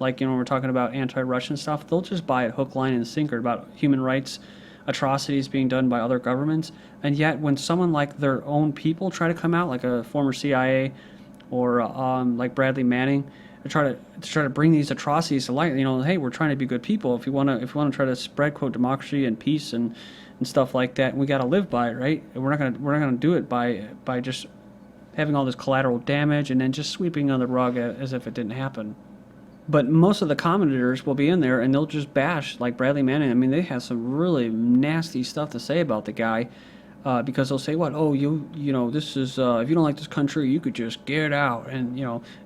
like, we're talking about anti-Russian stuff, they'll just buy it hook, line, and sinker about human rights atrocities being done by other governments. And yet, when someone like their own people try to come out, like a former CIA or like Bradley Manning, to try to bring these atrocities to light, hey, we're trying to be good people. If you want to try to spread, quote, democracy and peace and stuff like that, we got to live by it, right? And we're not gonna do it by just having all this collateral damage and then just sweeping under the rug as if it didn't happen. But most of the commentators will be in there and they'll just bash, like Bradley Manning. I mean, they have some really nasty stuff to say about the guy, because they'll say, "What? Oh, this is if you don't like this country, you could just get out." And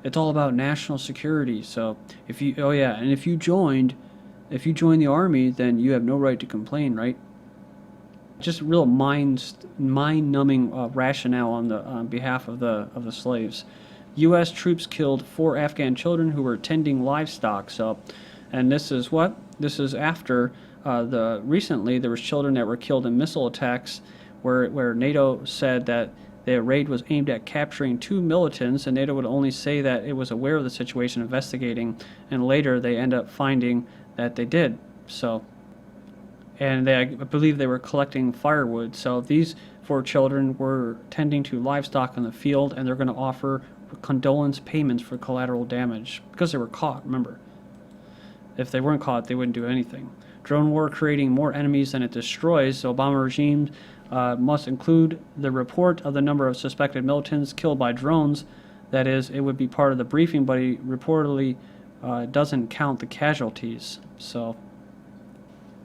it's all about national security. So and if you joined the army, then you have no right to complain, right? Just real mind-numbing rationale on behalf of the slaves. U.S. troops killed 4 Afghan children who were tending livestock. So, and this is after recently there was children that were killed in missile attacks, where NATO said that the raid was aimed at capturing 2 militants, and NATO would only say that it was aware of the situation, investigating, and later they end up finding that they did. So, and I believe they were collecting firewood. So these 4 children were tending to livestock in the field, and they're going to offer condolence payments for collateral damage because they were caught. Remember, if they weren't caught, they wouldn't do anything. Drone war creating more enemies than it destroys. The Obama regime must include the report of the number of suspected militants killed by drones. That is, it would be part of the briefing, but he reportedly doesn't count the casualties. So,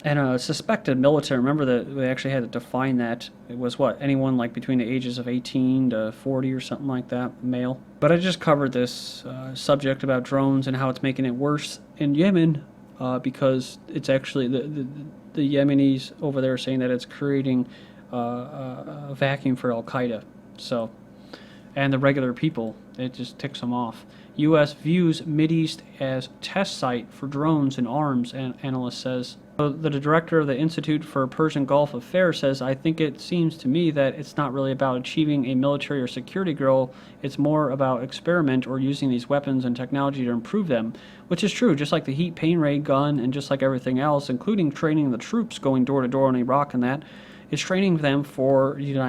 and a suspected militant, remember that they actually had to define that. It was anyone like between the ages of 18 to 40 or something like that, male. But I just covered this subject about drones and how it's making it worse in Yemen, because it's actually the Yemenis over there saying that it's creating a vacuum for Al-Qaeda. So, and the regular people, it just ticks them off. U.S. views Mideast as test site for drones and arms, an analyst says. The director of the Institute for Persian Gulf Affairs says, "I think it seems to me that it's not really about achieving a military or security goal. It's more about experiment or using these weapons and technology to improve them," which is true, just like the heat pain ray gun and just like everything else, including training the troops going door to door in Iraq and that. It's training them for the United